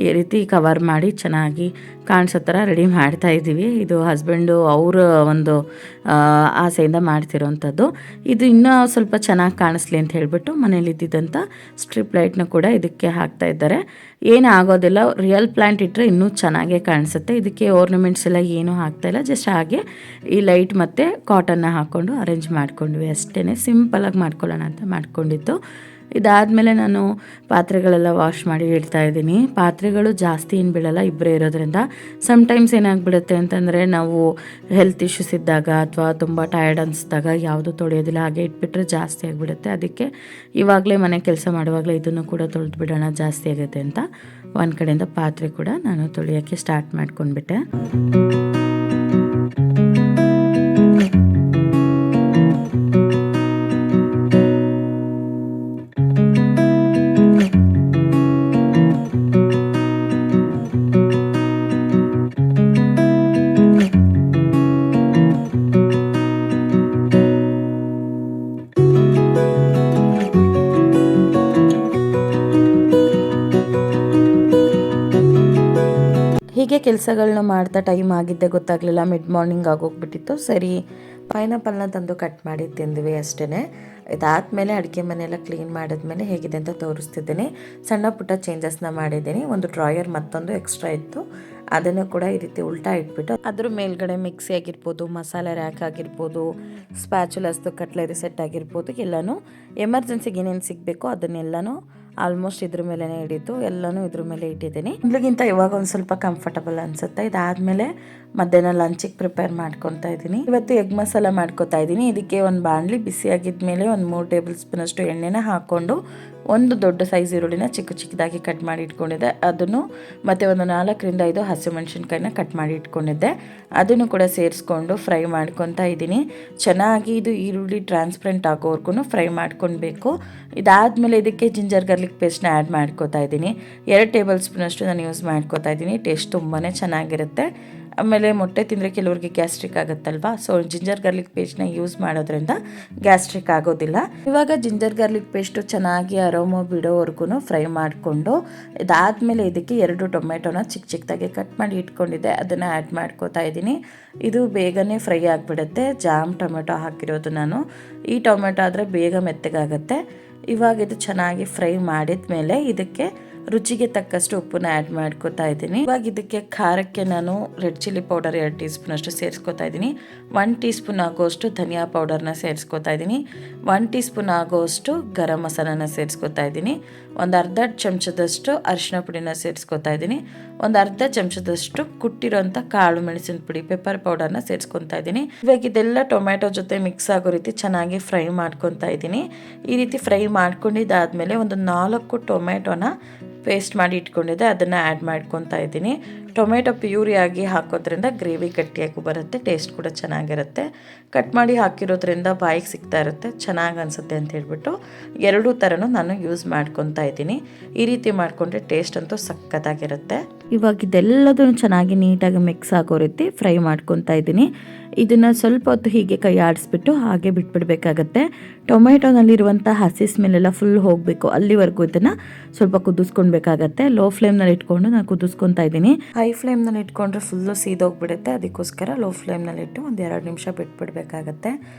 ಈ ರೀತಿ ಕವರ್ ಮಾಡಿ ಚೆನ್ನಾಗಿ ಕಾಣಿಸೋ ಥರ ರೆಡಿ ಮಾಡ್ತಾ ಇದ್ದೀವಿ. ಇದು ಹಸ್ಬೆಂಡು ಅವರ ಒಂದು ಆಸೆಯಿಂದ ಮಾಡ್ತಿರೋವಂಥದ್ದು. ಇದು ಇನ್ನೂ ಸ್ವಲ್ಪ ಚೆನ್ನಾಗಿ ಕಾಣಿಸ್ಲಿ ಅಂತ ಹೇಳಿಬಿಟ್ಟು ಮನೇಲಿ ಇದ್ದಿದ್ದಂಥ ಸ್ಟ್ರಿಪ್ ಲೈಟ್ನ ಕೂಡ ಇದಕ್ಕೆ ಹಾಕ್ತಾ ಇದ್ದಾರೆ. ಏನು ಆಗೋದಿಲ್ಲ, ರಿಯಲ್ ಪ್ಲ್ಯಾಂಟ್ ಇಟ್ಟರೆ ಇನ್ನೂ ಚೆನ್ನಾಗೇ ಕಾಣಿಸುತ್ತೆ. ಇದಕ್ಕೆ ಓರ್ನಮೆಂಟ್ಸ್ ಎಲ್ಲ ಏನೂ ಹಾಕ್ತಾಯಿಲ್ಲ, ಜಸ್ಟ್ ಹಾಗೆ ಈ ಲೈಟ್ ಮತ್ತು ಕಾಟನ್ನ ಹಾಕ್ಕೊಂಡು ಅರೇಂಜ್ ಮಾಡ್ಕೊಂಡ್ವಿ ಅಷ್ಟೇ. ಸಿಂಪಲಾಗಿ ಮಾಡ್ಕೊಳ್ಳೋಣ ಅಂತ ಮಾಡ್ಕೊಂಡಿದ್ದು. ಇದಾದಮೇಲೆ ನಾನು ಪಾತ್ರೆಗಳೆಲ್ಲ ವಾಶ್ ಮಾಡಿ ಇಡ್ತಾ ಇದ್ದೀನಿ. ಪಾತ್ರೆಗಳು ಜಾಸ್ತಿ ಏನು ಬೀಳಲ್ಲ, ಇಬ್ಬರೇ ಇರೋದ್ರಿಂದ. ಸಮ್ಟೈಮ್ಸ್ ಏನಾಗ್ಬಿಡುತ್ತೆ ಅಂತಂದರೆ ನಾವು ಹೆಲ್ತ್ ಇಶ್ಯೂಸ್ ಇದ್ದಾಗ ಅಥವಾ ತುಂಬ ಟಯರ್ಡ್ ಅನಿಸಿದಾಗ ಯಾವುದು ತೊಳೆಯೋದಿಲ್ಲ, ಹಾಗೆ ಇಟ್ಬಿಟ್ರೆ ಜಾಸ್ತಿ ಆಗಿಬಿಡುತ್ತೆ. ಅದಕ್ಕೆ ಇವಾಗಲೇ ಮನೆ ಕೆಲಸ ಮಾಡುವಾಗಲೇ ಇದನ್ನು ಕೂಡ ತೊಳೆದು ಬಿಡೋಣ, ಜಾಸ್ತಿ ಆಗುತ್ತೆ ಅಂತ ಒಂದು ಕಡೆಯಿಂದ ಪಾತ್ರೆ ಕೂಡ ನಾನು ತೊಳೆಯೋಕ್ಕೆ ಸ್ಟಾರ್ಟ್ ಮಾಡ್ಕೊಂಡ್ಬಿಟ್ಟೆ. ಹೀಗೆ ಕೆಲಸಗಳನ್ನ ಮಾಡ್ತಾ ಟೈಮ್ ಆಗಿದ್ದೆ ಗೊತ್ತಾಗಲಿಲ್ಲ, ಮಿಡ್ ಮಾರ್ನಿಂಗ್ ಆಗೋಗ್ಬಿಟ್ಟಿತ್ತು. ಸರಿ ಪೈನಾಪಲ್ನ ತಂದು ಕಟ್ ಮಾಡಿ ತಿಂದ್ವಿ ಅಷ್ಟೇ. ಇದಾದಮೇಲೆ ಅಡುಗೆ ಮನೆಯೆಲ್ಲ ಕ್ಲೀನ್ ಮಾಡಿದ್ಮೇಲೆ ಹೇಗಿದೆ ಅಂತ ತೋರಿಸ್ತಿದ್ದೀನಿ. ಸಣ್ಣ ಪುಟ್ಟ ಚೇಂಜಸ್ನ ಮಾಡಿದ್ದೀನಿ. ಒಂದು ಡ್ರಾಯರ್ ಮತ್ತೊಂದು ಎಕ್ಸ್ಟ್ರಾ ಇತ್ತು, ಅದನ್ನು ಕೂಡ ಈ ರೀತಿ ಉಲ್ಟಾ ಇಟ್ಬಿಟ್ಟು ಅದ್ರ ಮೇಲ್ಗಡೆ ಮಿಕ್ಸಿ ಆಗಿರ್ಬೋದು, ಮಸಾಲೆ ರ್ಯಾಕ್ ಆಗಿರ್ಬೋದು, ಸ್ಪ್ಯಾಚುಲಸ್ದು ಕಟ್ಲರಿ ಸೆಟ್ ಆಗಿರ್ಬೋದು, ಎಲ್ಲನೂ ಎಮರ್ಜೆನ್ಸಿಗೆ ಏನೇನು ಸಿಗಬೇಕೋ ಅದನ್ನೆಲ್ಲನೂ ಆಲ್ಮೋಸ್ಟ್ ಇದ್ರ ಮೇಲೇ ಹಿಡಿತು, ಎಲ್ಲನೂ ಇದ್ರ ಮೇಲೆ ಇಟ್ಟಿದ್ದೀನಿ. ಮೊದಲಿಗಿಂತ ಇವಾಗ ಒಂದು ಸ್ವಲ್ಪ ಕಂಫರ್ಟಬಲ್ ಅನಿಸುತ್ತೆ. ಇದಾದಮೇಲೆ ಮಧ್ಯಾಹ್ನ ಲಂಚಿಗೆ ಪ್ರಿಪೇರ್ ಮಾಡ್ಕೊತಾ ಇದ್ದೀನಿ. ಇವತ್ತು ಎಗ್ ಮಸಾಲ ಮಾಡ್ಕೊತಾ ಇದ್ದೀನಿ. ಇದಕ್ಕೆ ಒಂದು ಬಾಣಲಿ ಬಿಸಿ ಆಗಿದ್ಮೇಲೆ ಒಂದು 3 ಟೇಬಲ್ ಸ್ಪೂನ್ ಅಷ್ಟು ಎಣ್ಣೆನ ಹಾಕ್ಕೊಂಡು ಒಂದು ದೊಡ್ಡ ಸೈಜ್ ಈರುಳ್ಳಿನ ಚಿಕ್ಕದಾಗಿ ಕಟ್ ಮಾಡಿ ಇಟ್ಕೊಂಡಿದ್ದೆ, ಅದನ್ನು ಮತ್ತು ಒಂದು 4ರಿಂದ 5 ಹಸಿಮೆಣಸಿನ್ಕಾಯಿನ ಕಟ್ ಮಾಡಿ ಇಟ್ಕೊಂಡಿದ್ದೆ, ಅದನ್ನು ಕೂಡ ಸೇರಿಸ್ಕೊಂಡು ಫ್ರೈ ಮಾಡ್ಕೊತಾ ಇದ್ದೀನಿ. ಚೆನ್ನಾಗಿ ಇದು ಈರುಳ್ಳಿ ಟ್ರಾನ್ಸ್ಪರೆಂಟ್ ಆಗೋವರೆಗೂ ಫ್ರೈ ಮಾಡ್ಕೊಳ್ಬೇಕು. ಇದಾದಮೇಲೆ ಇದಕ್ಕೆ ಜಿಂಜರ್ ಗಾರ್ಲಿಕ್ ಪೇಸ್ಟ್ನ ಆ್ಯಡ್ ಮಾಡ್ಕೊತಾ ಇದ್ದೀನಿ. 2 ಟೇಬಲ್ ಸ್ಪೂನ್ ಅಷ್ಟು ನಾನು ಯೂಸ್ ಮಾಡ್ಕೊತಾ ಇದ್ದೀನಿ. ಟೇಸ್ಟ್ ತುಂಬಾ ಚೆನ್ನಾಗಿರುತ್ತೆ. ಆಮೇಲೆ ಮೊಟ್ಟೆ ತಿಂದರೆ ಕೆಲವ್ರಿಗೆ ಗ್ಯಾಸ್ಟ್ರಿಕ್ ಆಗುತ್ತಲ್ವಾ, ಸೊ ಜಿಂಜರ್ ಗಾರ್ಲಿಕ್ ಪೇಸ್ಟ್ನ ಯೂಸ್ ಮಾಡೋದ್ರಿಂದ ಗ್ಯಾಸ್ಟ್ರಿಕ್ ಆಗೋದಿಲ್ಲ. ಇವಾಗ ಜಿಂಜರ್ ಗಾರ್ಲಿಕ್ ಪೇಸ್ಟು ಚೆನ್ನಾಗಿ ಅರೋಮಾ ಬಿಡೋವರೆಗೂ ಫ್ರೈ ಮಾಡಿಕೊಂಡು, ಇದಾದಮೇಲೆ ಇದಕ್ಕೆ 2 ಟೊಮೆಟೊನ ಚಿಕ್ಕದಾಗಿ ಕಟ್ ಮಾಡಿ ಇಟ್ಕೊಂಡಿದ್ದೆ, ಅದನ್ನು ಆ್ಯಡ್ ಮಾಡ್ಕೋತಾ ಇದ್ದೀನಿ. ಇದು ಬೇಗನೆ ಫ್ರೈ ಆಗಿಬಿಡುತ್ತೆ, ಜಾಮ್ ಟೊಮೆಟೊ ಹಾಕಿರೋದು ನಾನು. ಈ ಟೊಮೆಟೊ ಆದರೆ ಬೇಗ ಮೆತ್ತಗಾಗುತ್ತೆ. ಇವಾಗ ಇದು ಚೆನ್ನಾಗಿ ಫ್ರೈ ಮಾಡಿದ ಮೇಲೆ ಇದಕ್ಕೆ ರುಚಿಗೆ ತಕ್ಕಷ್ಟು ಉಪ್ಪನ್ನ ಆ್ಯಡ್ ಮಾಡ್ಕೋತಾ ಇದ್ದೀನಿ. ಇವಾಗ ಇದಕ್ಕೆ ಖಾರಕ್ಕೆ ನಾನು red chilli powder 2 tea spoon ಅಷ್ಟು ಸೇರಿಸ್ಕೋತಾ ಇದ್ದೀನಿ. 1 ಟೀ ಸ್ಪೂನ್ ಆಗೋಷ್ಟು ಧನಿಯಾ ಪೌಡರ್ನ ಸೇರಿಸ್ಕೋತಾ ಇದ್ದೀನಿ. 1 ಟೀ ಸ್ಪೂನ್ ಆಗೋಷ್ಟು ಗರಂ ಮಸಾಲಾನ ಸೇರಿಸ್ಕೋತಾ ಇದ್ದೀನಿ. ಒಂದು ಅರ್ಧ ಚಮಚದಷ್ಟು ಅರಿಶಿನ ಪುಡಿನ ಸೇರಿಸ್ಕೋತಾ ಇದ್ದೀನಿ. ಒಂದು ಅರ್ಧ ಚಮಚದಷ್ಟು ಕುಟ್ಟಿರೋಂಥ ಕಾಳು ಮೆಣಸಿನ ಪುಡಿ ಪೆಪ್ಪರ್ ಪೌಡರ್ನ ಸೇರಿಸ್ಕೊತಾ ಇದ್ದೀನಿ. ಇವಾಗ ಇದೆಲ್ಲ ಟೊಮ್ಯಾಟೊ ಜೊತೆ ಮಿಕ್ಸ್ ಆಗೋ ರೀತಿ ಚೆನ್ನಾಗಿ ಫ್ರೈ ಮಾಡ್ಕೊತಾ ಇದ್ದೀನಿ. ಈ ರೀತಿ ಫ್ರೈ ಮಾಡ್ಕೊಂಡಿದ್ದಾದಮೇಲೆ ಒಂದು 4 ಟೊಮೆಟೊನ ಪೇಸ್ಟ್ ಮಾಡಿ ಇಟ್ಕೊಂಡಿದ್ದೆ, ಅದನ್ನು ಆ್ಯಡ್ ಮಾಡ್ಕೊತಾ ಇದ್ದೀನಿ. ಟೊಮೆಟೊ ಪ್ಯೂರಿಯಾಗಿ ಹಾಕೋದ್ರಿಂದ ಗ್ರೇವಿ ಗಟ್ಟಿಯಾಗಿ ಬರುತ್ತೆ, ಟೇಸ್ಟ್ ಕೂಡ ಚೆನ್ನಾಗಿರುತ್ತೆ. ಕಟ್ ಮಾಡಿ ಹಾಕಿರೋದ್ರಿಂದ ಬಾಯಿಗೆ ಸಿಗ್ತಾ ಇರುತ್ತೆ, ಚೆನ್ನಾಗಿ ಅನಿಸುತ್ತೆ ಅಂತ ಹೇಳ್ಬಿಟ್ಟು 2 ಥರನೂ ನಾನು ಯೂಸ್ ಮಾಡ್ಕೊತಾ ಇದ್ದೀನಿ. ಈ ರೀತಿ ಮಾಡಿಕೊಂಡ್ರೆ ಟೇಸ್ಟ್ ಅಂತೂ ಸಖತ್ತಾಗಿರುತ್ತೆ. ಇವಾಗ ಇದೆಲ್ಲದನ್ನು ಚೆನ್ನಾಗಿ ನೀಟಾಗಿ ಮಿಕ್ಸ್ ಆಗೋ ರೀತಿ ಫ್ರೈ ಮಾಡ್ಕೊತಾ ಇದ್ದೀನಿ. ಇದನ್ನು ಸ್ವಲ್ಪ ಹೊತ್ತು ಹೀಗೆ ಕೈ ಆಡಿಸ್ಬಿಟ್ಟು ಹಾಗೆ ಬಿಟ್ಬಿಡ್ಬೇಕಾಗತ್ತೆ. ಟೊಮೆಟೊನಲ್ಲಿರುವಂಥ ಹಸಿ ಸ್ಮೆಲ್ಲೆಲ್ಲ ಫುಲ್ ಹೋಗಬೇಕು, ಅಲ್ಲಿವರೆಗೂ ಇದನ್ನು ಸ್ವಲ್ಪ ಕುದಿಸ್ಕೊಳ್ಬೇಕಾಗತ್ತೆ. ಲೋ ಫ್ಲೇಮ್ನಲ್ಲಿ ಇಟ್ಕೊಂಡು ನಾನು ಕುದಿಸ್ಕೊತಾ ಇದ್ದೀನಿ. ಹೈ ಫ್ಲೇಮ್ನಲ್ಲಿ ಇಟ್ಕೊಂಡ್ರೆ ಫುಲ್ಲು ಸೀದೋಗ್ಬಿಡುತ್ತೆ, ಅದಕ್ಕೋಸ್ಕರ ಲೋ ಫ್ಲೇಮ್ನಲ್ಲಿ ಇಟ್ಟು ಒಂದು 2 ನಿಮಿಷ ಬಿಟ್ಬಿಡ್ಬೇಕಾಗತ್ತೆ.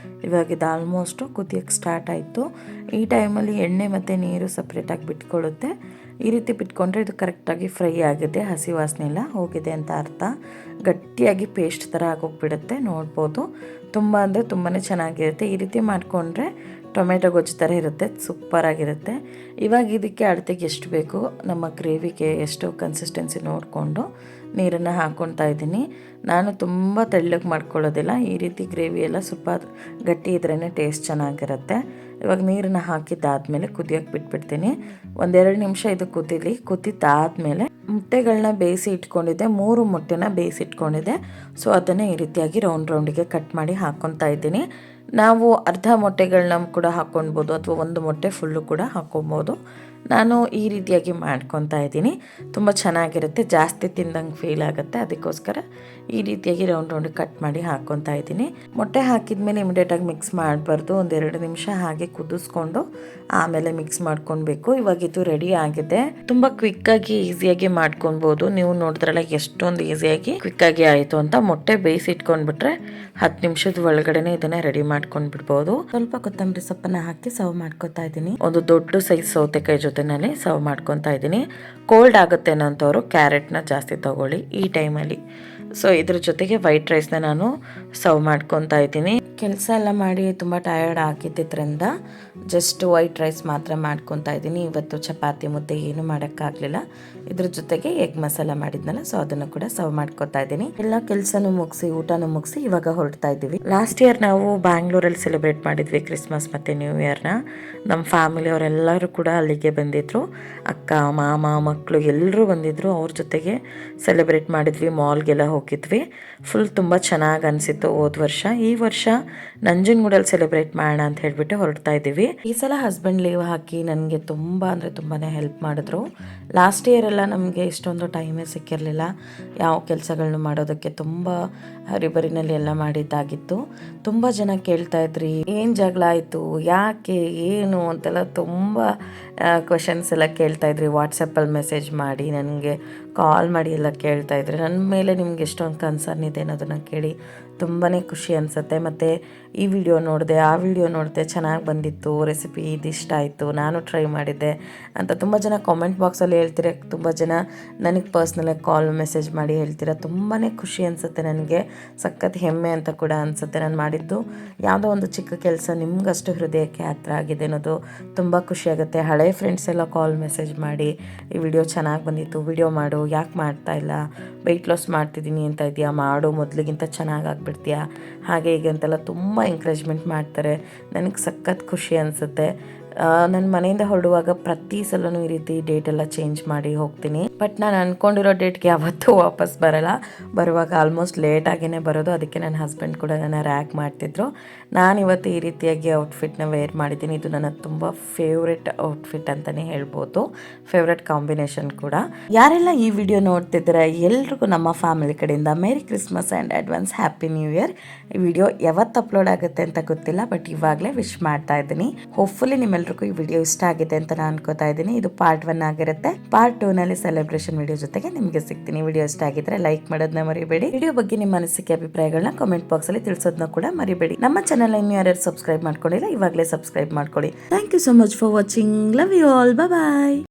ಇವಾಗ ಇದು ಆಲ್ಮೋಸ್ಟು ಕುದಿಯೋಕ್ಕೆ ಸ್ಟಾರ್ಟ್ ಆಯಿತು. ಈ ಟೈಮಲ್ಲಿ ಎಣ್ಣೆ ಮತ್ತು ನೀರು ಸಪ್ರೇಟಾಗಿ ಬಿಟ್ಕೊಳ್ಳುತ್ತೆ. ಈ ರೀತಿ ಬಿಟ್ಕೊಂಡ್ರೆ ಇದು ಕರೆಕ್ಟಾಗಿ ಫ್ರೈ ಆಗಿದೆ, ಹಸಿ ವಾಸನೆ ಎಲ್ಲ ಹೋಗಿದೆ ಅಂತ ಅರ್ಥ. ಗಟ್ಟಿಯಾಗಿ ಪೇಸ್ಟ್ ಥರ ಆಗೋಗ್ಬಿಡುತ್ತೆ, ನೋಡ್ಬೋದು. ತುಂಬ ಅಂದರೆ ತುಂಬಾ ಚೆನ್ನಾಗಿರುತ್ತೆ. ಈ ರೀತಿ ಮಾಡಿಕೊಂಡ್ರೆ ಟೊಮೆಟೊ ಗೊಜ್ಜು ಥರ ಇರುತ್ತೆ, ಸೂಪರಾಗಿರುತ್ತೆ. ಇವಾಗ ಇದಕ್ಕೆ ಅಳತೆಗೆ ಎಷ್ಟು ಬೇಕು, ನಮ್ಮ ಗ್ರೇವಿಗೆ ಎಷ್ಟು ಕನ್ಸಿಸ್ಟೆನ್ಸಿ ನೋಡಿಕೊಂಡು ನೀರನ್ನು ಹಾಕ್ಕೊತಾ ಇದ್ದೀನಿ. ನಾನು ತುಂಬ ತೆಳ್ಳಗೆ ಮಾಡ್ಕೊಳ್ಳೋದಿಲ್ಲ, ಈ ರೀತಿ ಗ್ರೇವಿ ಎಲ್ಲ ಸ್ವಲ್ಪ ಗಟ್ಟಿ ಇದ್ರೇ ಟೇಸ್ಟ್ ಚೆನ್ನಾಗಿರುತ್ತೆ. ಇವಾಗ ನೀರನ್ನು ಹಾಕಿದ್ದಾದಮೇಲೆ ಕುದಿಯೋಕ್ಕೆ ಬಿಟ್ಬಿಡ್ತೀನಿ. 1-2 ನಿಮಿಷ ಇದು ಕುದೀಲಿ. ಕುದಿದ್ದಾದಮೇಲೆ ಮೊಟ್ಟೆಗಳನ್ನ ಬೇಯಿಸಿ ಇಟ್ಕೊಂಡಿದ್ದೆ, 3 ಮೊಟ್ಟೆನ ಬೇಯಿಸಿ ಇಟ್ಕೊಂಡಿದ್ದೆ. ಸೊ ಅದನ್ನು ಈ ರೀತಿಯಾಗಿ ರೌಂಡಿಗೆ ಕಟ್ ಮಾಡಿ ಹಾಕ್ಕೊತಾ ಇದ್ದೀನಿ. ನಾವು ಅರ್ಧ ಮೊಟ್ಟೆಗಳನ್ನ ಕೂಡ ಹಾಕ್ಕೊಳ್ಬೋದು, ಅಥವಾ 1 ಮೊಟ್ಟೆ ಫುಲ್ಲು ಕೂಡ ಹಾಕ್ಕೊಬೋದು. ನಾನು ಈ ರೀತಿಯಾಗಿ ಮಾಡ್ಕೊತಾ ಇದ್ದೀನಿ. ತುಂಬ ಚೆನ್ನಾಗಿರುತ್ತೆ, ಜಾಸ್ತಿ ತಿಂದಂಗೆ ಫೀಲ್ ಆಗುತ್ತೆ, ಅದಕ್ಕೋಸ್ಕರ ಈ ರೀತಿಯಾಗಿ ರೌಂಡ್ ಕಟ್ ಮಾಡಿ ಹಾಕ್ಕೊತಾ ಇದ್ದೀನಿ. ಮೊಟ್ಟೆ ಹಾಕಿದ್ಮೇಲೆ ಇಮಿಡಿಯೇಟಾಗಿ ಮಿಕ್ಸ್ ಮಾಡಬಾರ್ದು, 1-2 ನಿಮಿಷ ಹಾಗೆ ಕುದಿಸ್ಕೊಂಡು ಆಮೇಲೆ ಮಿಕ್ಸ್ ಮಾಡ್ಕೊಳ್ಬೇಕು. ಇವಾಗ ಇದು ರೆಡಿ ಆಗಿದೆ. ತುಂಬ ಕ್ವಿಕ್ಕಾಗಿ ಈಸಿಯಾಗಿ ಮಾಡ್ಕೊಳ್ಬೋದು. ನೀವು ನೋಡಿದ್ರಲ್ಲ ಎಷ್ಟೊಂದು ಈಸಿಯಾಗಿ ಕ್ವಿಕ್ಕಾಗಿ ಆಯಿತು ಅಂತ. ಮೊಟ್ಟೆ ಬೇಯಿಸಿ ಇಟ್ಕೊಂಡ್ಬಿಟ್ರೆ 10 ನಿಮಿಷದ ಒಳಗಡೆನೆ ಇದನ್ನ ರೆಡಿ ಮಾಡ್ಕೊಂಡು ಬಿಡ್ಬೋದು. ಸ್ವಲ್ಪ ಕೊತ್ತಂಬರಿ ಸೊಪ್ಪನ್ನ ಹಾಕಿ ಸರ್ವ್ ಮಾಡ್ಕೊತಾ ಇದ್ದೀನಿ. ಒಂದು ದೊಡ್ಡ ಸೈಜ್ ಸೌತೆಕಾಯಿ ಜೊತೆನಲ್ಲಿ ಸರ್ವ್ ಮಾಡ್ಕೊತಾ ಇದ್ದೀನಿ. ಕೋಲ್ಡ್ ಆಗುತ್ತೆ ಅನ್ನೋಂಥವ್ರು ಕ್ಯಾರೆಟ್ನ ಜಾಸ್ತಿ ತಗೊಳ್ಳಿ ಈ ಟೈಮಲ್ಲಿ. ಸೊ ಇದ್ರ ಜೊತೆಗೆ ವೈಟ್ ರೈಸ್ನ ನಾನು ಸರ್ವ್ ಮಾಡ್ಕೊತಾ ಇದ್ದೀನಿ. ಕೆಲಸ ಎಲ್ಲ ಮಾಡಿ ತುಂಬ ಟಯರ್ಡ್ ಆಗಿದ್ದರಿಂದ ಜಸ್ಟ್ ವೈಟ್ ರೈಸ್ ಮಾತ್ರ ಮಾಡ್ಕೊತಾ ಇದ್ದೀನಿ. ಇವತ್ತು ಚಪಾತಿ ಮುದ್ದೆ ಏನು ಮಾಡೋಕ್ಕಾಗಲಿಲ್ಲ. ಇದ್ರ ಜೊತೆಗೆ ಎಗ್ ಮಸಾಲ ಮಾಡಿದ್ನಲ್ಲ, ಸೊ ಅದನ್ನು ಕೂಡ ಸರ್ವ್ ಮಾಡ್ಕೊತಾ ಇದ್ದೀನಿ. ಎಲ್ಲ ಕೆಲಸನೂ ಮುಗಿಸಿ ಊಟನೂ ಮುಗಿಸಿ ಇವಾಗ ಹೊರಡ್ತಾ ಇದ್ದೀವಿ. ಲಾಸ್ಟ್ ಇಯರ್ ನಾವು ಬ್ಯಾಂಗ್ಳೂರಲ್ಲಿ ಸೆಲೆಬ್ರೇಟ್ ಮಾಡಿದ್ವಿ ಕ್ರಿಸ್ಮಸ್ ಮತ್ತು ನ್ಯೂ ಇಯರ್ನ. ನಮ್ಮ ಫ್ಯಾಮಿಲಿಯವರೆಲ್ಲರೂ ಕೂಡ ಅಲ್ಲಿಗೆ ಬಂದಿದ್ರು. ಅಕ್ಕ, ಮಾಮ, ಮಕ್ಕಳು ಎಲ್ಲರೂ ಬಂದಿದ್ದರು. ಅವ್ರ ಜೊತೆಗೆ ಸೆಲೆಬ್ರೇಟ್ ಮಾಡಿದ್ವಿ. ಮಾಲ್ಗೆಲ್ಲ ಹೋಗಿದ್ವಿ. ಫುಲ್ ತುಂಬ ಚೆನ್ನಾಗಿ ಅನಿಸಿತ್ತು ಹೋದ ವರ್ಷ. ಈ ವರ್ಷ ನಂಜನಗೂಡಲ್ಲಿ ಸೆಲೆಬ್ರೇಟ್ ಮಾಡೋಣ ಅಂತ ಹೇಳಿಬಿಟ್ಟು ಹೊರಡ್ತಾ ಇದ್ದೀವಿ. ಈ ಸಲ ಹಸ್ಬೆಂಡ್ ಲೀವ್ ಹಾಕಿ ನನಗೆ ತುಂಬ ಅಂದರೆ ತುಂಬಾ ಹೆಲ್ಪ್ ಮಾಡಿದ್ರು. ಲಾಸ್ಟ್ ಇಯರ್ ಎಲ್ಲ ನಮಗೆ ಇಷ್ಟೊಂದು ಟೈಮೇ ಸಿಕ್ಕಿರಲಿಲ್ಲ ಯಾವ ಕೆಲಸಗಳನ್ನ ಮಾಡೋದಕ್ಕೆ. ತುಂಬ ಹರಿಬರಿನಲ್ಲಿ ಎಲ್ಲ ಮಾಡಿದ್ದಾಗಿತ್ತು. ತುಂಬ ಜನ ಕೇಳ್ತಾ ಇದ್ರಿ, ಏನು ಜಗಳ ಆಯಿತು, ಯಾಕೆ, ಏನು ಅಂತೆಲ್ಲ ತುಂಬ ಕ್ವೆಶನ್ಸ್ ಎಲ್ಲ ಕೇಳ್ತಾ ಇದ್ರಿ. ವಾಟ್ಸಪ್ಪಲ್ಲಿ ಮೆಸೇಜ್ ಮಾಡಿ, ನನಗೆ ಕಾಲ್ ಮಾಡಿ ಎಲ್ಲ ಕೇಳ್ತಾ ಇದ್ರೆ ನನ್ನ ಮೇಲೆ ನಿಮ್ಗೆ ಎಷ್ಟೊಂದು ಕನ್ಸರ್ನ್ ಇದೆ ಅನ್ನೋದನ್ನು ಕೇಳಿ ತುಂಬಾ ಖುಷಿ ಅನಿಸುತ್ತೆ. ಮತ್ತು ಈ ವಿಡಿಯೋ ನೋಡಿದೆ, ಆ ವಿಡಿಯೋ ನೋಡಿದೆ, ಚೆನ್ನಾಗಿ ಬಂದಿತ್ತು, ರೆಸಿಪಿ ಇದಿಷ್ಟ ಆಯಿತು, ನಾನು ಟ್ರೈ ಮಾಡಿದ್ದೆ ಅಂತ ತುಂಬ ಜನ ಕಾಮೆಂಟ್ ಬಾಕ್ಸಲ್ಲಿ ಹೇಳ್ತೀರ. ತುಂಬ ಜನ ನನಗೆ ಪರ್ಸ್ನಲಾಗಿ ಕಾಲ್ ಮೆಸೇಜ್ ಮಾಡಿ ಹೇಳ್ತೀರ. ತುಂಬಾ ಖುಷಿ ಅನಿಸುತ್ತೆ ನನಗೆ, ಸಖತ್ ಹೆಮ್ಮೆ ಅಂತ ಕೂಡ ಅನಿಸುತ್ತೆ. ನಾನು ಮಾಡಿದ್ದು ಯಾವುದೋ ಒಂದು ಚಿಕ್ಕ ಕೆಲಸ ನಿಮಗಷ್ಟು ಹೃದಯಕ್ಕೆ ಹತ್ರ ಆಗಿದೆ ಅನ್ನೋದು ತುಂಬ ಖುಷಿಯಾಗುತ್ತೆ. ಹಳೆಯ ಫ್ರೆಂಡ್ಸ್ ಎಲ್ಲ ಕಾಲ್ ಮೆಸೇಜ್ ಮಾಡಿ ಈ ವಿಡಿಯೋ ಚೆನ್ನಾಗಿ ಬಂದಿತ್ತು, ವಿಡಿಯೋ ಮಾಡು, ಯಾಕೆ ಮಾಡ್ತಾ ಇಲ್ಲ, ವೆಯ್ಟ್ ಲಾಸ್ ಮಾಡ್ತಿದ್ದೀನಿ ಅಂತ ಇದೆಯಾ, ಮಾಡು, ಮೊದಲಿಗಿಂತ ಚೆನ್ನಾಗಿ ಆಗ್ಬಿಡ್ತೀಯಾ, ಹಾಗೆ ಹೀಗೆ ಅಂತೆಲ್ಲ ತುಂಬ ಎಂಕರೇಜ್ಮೆಂಟ್ ಮಾಡ್ತಾರೆ. ನನಗೆ ಸಖತ್ ಖುಷಿ ಅನಿಸುತ್ತೆ. ನನ್ನ ಮನೆಯಿಂದ ಹೊರಡುವಾಗ ಪ್ರತಿ ಸಲವೂ ಈ ರೀತಿ ಡೇಟೆಲ್ಲ ಚೇಂಜ್ ಮಾಡಿ ಹೋಗ್ತೀನಿ. ಬಟ್ ನಾನು ಅಂದ್ಕೊಂಡಿರೋ ಡೇಟ್ಗೆ ಯಾವತ್ತೂ ವಾಪಸ್ ಬರೋಲ್ಲ. ಬರುವಾಗ ಆಲ್ಮೋಸ್ಟ್ ಲೇಟಾಗೇ ಬರೋದು. ಅದಕ್ಕೆ ನನ್ನ ಹಸ್ಬೆಂಡ್ ಕೂಡ ನನ್ನ ರ್ಯಾಕ್ ಮಾಡ್ತಿದ್ರು. ನಾನಿವತ್ತು ಈ ರೀತಿಯಾಗಿ ಔಟ್ಫಿಟ್ನ ವೇರ್ ಮಾಡಿದ್ದೀನಿ. ಇದು ನನ್ನ ತುಂಬ ಫೇವ್ರೆಟ್ ಔಟ್ಫಿಟ್ ಅಂತಲೇ ಹೇಳ್ಬೋದು, ಫೇವ್ರೆಟ್ ಕಾಂಬಿನೇಷನ್ ಕೂಡ. ಯಾರೆಲ್ಲ ಈ ವಿಡಿಯೋ ನೋಡ್ತಿದ್ದಾರೆ ಎಲ್ರಿಗೂ ನಮ್ಮ ಫ್ಯಾಮಿಲಿ ಕಡೆಯಿಂದ merry Christmas and advance happy new year. ಈ ವಿಡಿಯೋ ಯಾವತ್ತು ಅಪ್ಲೋಡ್ ಆಗುತ್ತೆ ಅಂತ ಗೊತ್ತಿಲ್ಲ, ಬಟ್ ಇವಾಗಲೇ ವಿಶ್ ಮಾಡ್ತಾ ಇದ್ದೀನಿ. ಹೋಪ್ಫುಲಿ ನಿಮ್ಮೆಲ್ಲರಿಗೂ ಈ ವಿಡಿಯೋ ಇಷ್ಟ ಆಗಿದೆ ಅಂತ ನಾನು ಅನ್ಕೋತಾ ಇದ್ದೀನಿ. ಇದು ಪಾರ್ಟ್ 1 ಆಗಿರುತ್ತೆ. ಪಾರ್ಟ್ 2 ನಲ್ಲಿ ಸೆಲೆಬ್ರೇಷನ್ ವಿಡಿಯೋ ಜೊತೆಗೆ ನಿಮಗೆ ಸಿಗ್ತೀನಿ. ವಿಡಿಯೋ ಇಷ್ಟ ಆಗಿದ್ರೆ ಲೈಕ್ ಮಾಡೋದನ್ನ ಮರಿಬೇಡಿ. ವಿಡಿಯೋ ಬಗ್ಗೆ ನಿಮ್ಮ ಅನಿಸಿಕೆ ಅಭಿಪ್ರಾಯಗಳನ್ನ ಕಾಮೆಂಟ್ ಬಾಕ್ಸ್ ಅಲ್ಲಿ ತಿಳಿಸೋದನ್ನ ಕೂಡ ಮರಿಬೇಡಿ. ನಮ್ಮ ಚಾನಲ್ ಇನ್ನು ಯಾರ್ಯಾರು ಸಬ್ಸ್ಕ್ರೈಬ್ ಮಾಡ್ಕೊಂಡಿಲ್ಲ ಇವಾಗಲೇ ಸಬ್ಸ್ಕ್ರೈಬ್ ಮಾಡ್ಕೊಳ್ಳಿ. Thank you so much for watching. Love you all. Bye.